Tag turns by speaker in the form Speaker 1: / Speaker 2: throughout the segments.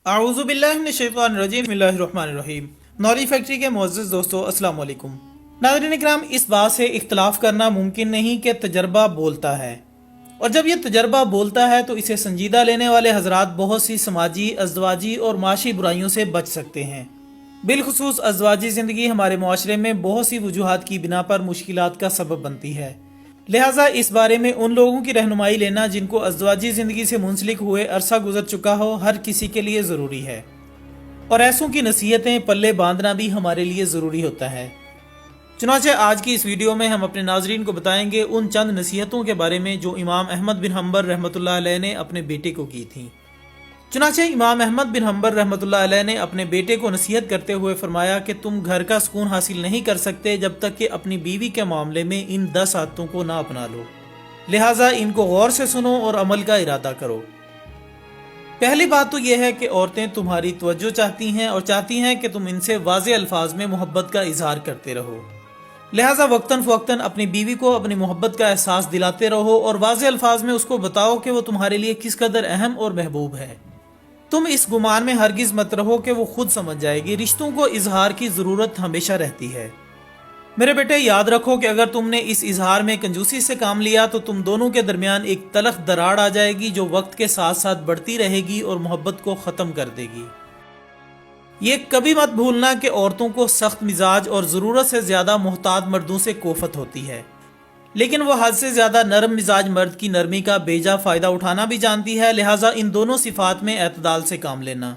Speaker 1: अऊज़ु बिल्लाहि मिनश शैतानिर रजीम बिस्मिल्लाहिर्रहमानिर्रहीम। नौरी फैक्ट्री के मुअज़्ज़ज़ दोस्तों, अस्सलाम वालेकुम। नाज़रीन इकराम, इस बात से इख्तलाफ करना मुमकिन नहीं कि तजर्बा बोलता है, और जब ये तजर्बा बोलता है तो इसे संजीदा लेने वाले हजरात बहुत सी समाजी, अज़वाजी और माशी बुराइयों से बच सकते हैं। बिलखुसूस अज़वाजी ज़िंदगी हमारे माशरे में बहुत सी वजूहात की बिना पर मुश्किलात का सबब बनती है। लिहाजा इस बारे में उन लोगों की रहनुमाई लेना जिनको अज़वाजी ज़िंदगी से मुंसलिक हुए अरसा गुजर चुका हो, हर किसी के लिए ज़रूरी है, और ऐसों की नसीहतें पल्ले बांधना भी हमारे लिए ज़रूरी होता है। चुनांचे आज की इस वीडियो में हम अपने नाजरीन को बताएंगे उन चंद नसीहतों के बारे में जो इमाम अहमद बिन हम्बर रहमतुल्लाह अलैह ने अपने बेटे को की थी। चुनांचे इमाम अहमद बिन हम्बर रहमतुल्लाह अलैह ने अपने बेटे को नसीहत करते हुए फरमाया कि तुम घर का सुकून हासिल नहीं कर सकते जब तक कि अपनी बीवी के मामले में इन 10 आदतों को ना अपना लो। लिहाजा इनको गौर से सुनो और अमल का इरादा करो। पहली बात तो यह है कि औरतें तुम्हारी तवज्जो चाहती हैं और चाहती हैं कि तुम इनसे वाज़े अल्फाज में मोहब्बत का इजहार करते रहो। लिहाजा वक्तन फ़वक्तन अपनी बीवी को अपनी मोहब्बत का एहसास दिलाते रहो और वाज़े अल्फाज में उसको बताओ कि वो तुम्हारे लिए किस कदर अहम और महबूब है। तुम इस गुमान में हरगिज मत रहो कि वो खुद समझ जाएगी। रिश्तों को इजहार की ज़रूरत हमेशा रहती है। मेरे बेटे, याद रखो कि अगर तुमने इस इजहार में कंजूसी से काम लिया तो तुम दोनों के दरमियान एक तलख दरार आ जाएगी जो वक्त के साथ साथ बढ़ती रहेगी और मोहब्बत को ख़त्म कर देगी। ये कभी मत भूलना कि औरतों को सख्त मिजाज और ज़रूरत से ज़्यादा मोहताज मर्दों से कोफत होती है, लेकिन वो हद से ज़्यादा नरम मिजाज मर्द की नरमी का बेजा फ़ायदा उठाना भी जानती है। लिहाजा इन दोनों सिफात में एतदाल से काम लेना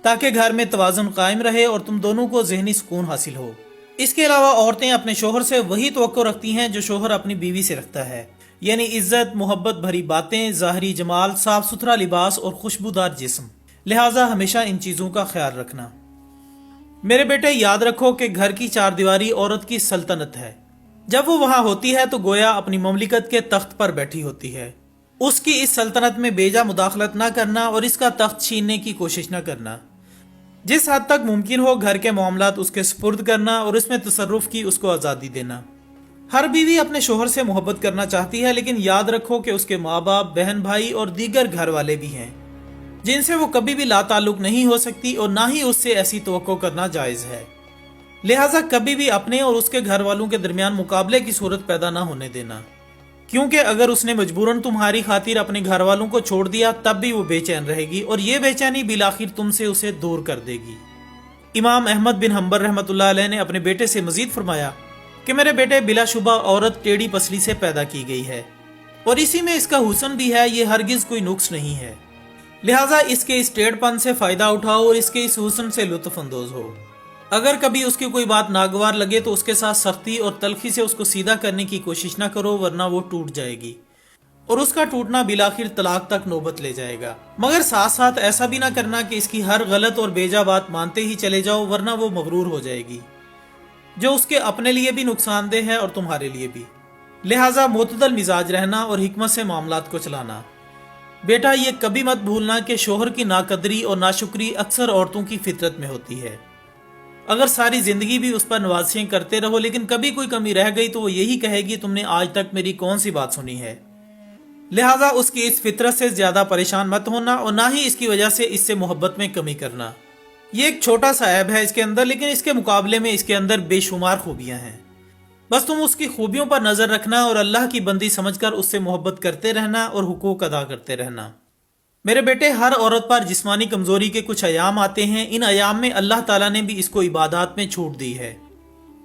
Speaker 1: ताकि घर में तवाज़ुन कायम रहे और तुम दोनों को ज़हनी सुकून हासिल हो। इसके अलावा औरतें अपने शोहर से वही तवक्को रखती हैं जो शोहर अपनी बीवी से रखता है, यानी इज्जत, मोहब्बत भरी बातें, ज़ाहरी जमाल, साफ सुथरा लिबास और खुशबूदार जिस्म। लिहाजा हमेशा इन चीज़ों का ख्याल रखना। मेरे बेटे, याद रखो कि घर की चारदीवारी औरत की सल्तनत है। जब वो वहां होती है तो गोया अपनी ममलिकत के तख्त पर बैठी होती है। उसकी इस सल्तनत में बेजा मुदाखलत ना करना और इसका तख्त छीनने की कोशिश ना करना। जिस हद तक मुमकिन हो घर के मामलात उसके सुपुर्द करना और इसमें तसर्रुफ की उसको आज़ादी देना। हर बीवी अपने शोहर से मोहब्बत करना चाहती है, लेकिन याद रखो कि उसके माँ बाप, बहन भाई और दीगर घर वाले भी हैं जिनसे वो कभी भी लाताल्लुक नहीं हो सकती और ना ही उससे ऐसी तवक्को करना जायज़ है। लिहाजा कभी भी अपने और उसके घर वालों के दरमियान मुकाबले की सूरत पैदा ना होने देना, क्योंकि अगर उसने मजबूरन तुम्हारी खातिर अपने घर वालों को छोड़ दिया तब भी वो बेचैन रहेगी और ये बेचैनी बिलाखिर तुमसे उसे दूर कर देगी। इमाम अहमद बिन हम्बर रहमतुल्लाह अलैह ने अपने बेटे से मजीद फरमाया कि मेरे बेटे, बिलाशुबा औरत टेढ़ी पसली से पैदा की गई है और इसी में इसका हुस्न भी है। ये हरगिज कोई नुक्स नहीं है। लिहाजा इसके इस टेढ़पन से फायदा उठाओ और इसके इस हुस्न से लुत्फ अंदोज हो। अगर कभी उसकी कोई बात नागवार लगे तो उसके साथ सख्ती और तलखी से उसको सीधा करने की कोशिश ना करो, वरना वो टूट जाएगी और उसका टूटना बिलाखिर तलाक तक नौबत ले जाएगा। मगर साथ साथ ऐसा भी ना करना कि इसकी हर गलत और बेजा बात मानते ही चले जाओ, वरना वो मगरूर हो जाएगी, जो उसके अपने लिए भी नुकसानदेह है और तुम्हारे लिए भी। लिहाजा मुतदल मिजाज रहना और हिकमत से मामलात को चलाना। बेटा, ये कभी मत भूलना कि शोहर की नाकदरी और नाशुक्री अक्सर औरतों की फितरत में होती है। अगर सारी जिंदगी भी उस पर नवाज़िशें करते रहो लेकिन कभी कोई कमी रह गई तो वो यही कहेगी तुमने आज तक मेरी कौन सी बात सुनी है। लिहाजा उसकी इस फितरत से ज्यादा परेशान मत होना और ना ही इसकी वजह से इससे मोहब्बत में कमी करना। ये एक छोटा सा ऐब है इसके अंदर, लेकिन इसके मुकाबले में इसके अंदर बेशुमार खूबियां हैं। बस तुम उसकी खूबियों पर नजर रखना और अल्लाह की बंदी समझकर उससे मोहब्बत करते रहना और हुकूक अदा करते रहना। मेरे बेटे, हर औरत पर जिस्मानी कमजोरी के कुछ अयाम आते हैं। इन अयाम में अल्लाह ताला ने भी इसको इबादत में छूट दी है।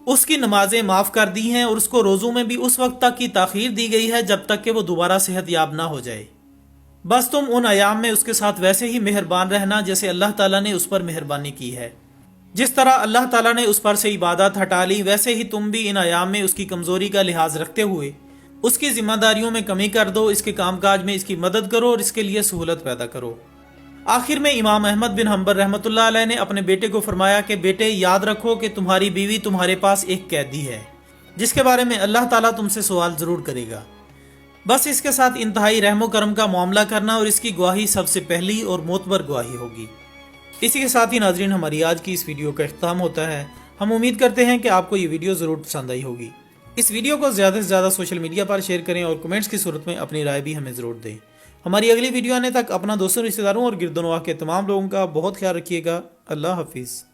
Speaker 1: उसकी नमाजें माफ कर दी हैं और उसको रोज़ों में भी उस वक्त तक की ताखीर दी गई है जब तक कि वो दोबारा सेहत याब ना हो जाए। बस तुम उन अयाम में उसके साथ वैसे ही मेहरबान रहना जैसे अल्लाह ताला ने उस पर मेहरबानी की है। जिस तरह अल्लाह ताला ने उस पर से इबादत हटा ली, वैसे ही तुम भी इन अयाम में उसकी कमजोरी का लिहाज रखते हुए उसकी जिम्मेदारियों में कमी कर दो, इसके कामकाज में इसकी मदद करो और इसके लिए सहूलत पैदा करो। आखिर में इमाम अहमद बिन हम्बर रहमतुल्लाह अलैह ने अपने बेटे को फरमाया कि बेटे, याद रखो कि तुम्हारी बीवी तुम्हारे पास एक कैदी है जिसके बारे में अल्लाह ताला तुमसे सवाल जरूर करेगा। बस इसके साथ इंतहाई रहमो करम का मामला करना और इसकी गवाही सबसे पहली और मोतबर गवाही होगी। इसी के साथ ही नाजरीन, हमारी आज की इस वीडियो का इख्तिताम होता है। हम उम्मीद करते हैं कि आपको ये वीडियो ज़रूर पसंद आई होगी। इस वीडियो को ज़्यादा से ज़्यादा सोशल मीडिया पर शेयर करें और कमेंट्स की सूरत में अपनी राय भी हमें ज़रूर दें। ہماری اگلی ویڈیو آنے تک اپنا دوستوں، رشتہ داروں اور گرد و نواح کے تمام لوگوں کا بہت خیال رکھیے گا۔ اللہ حافظ۔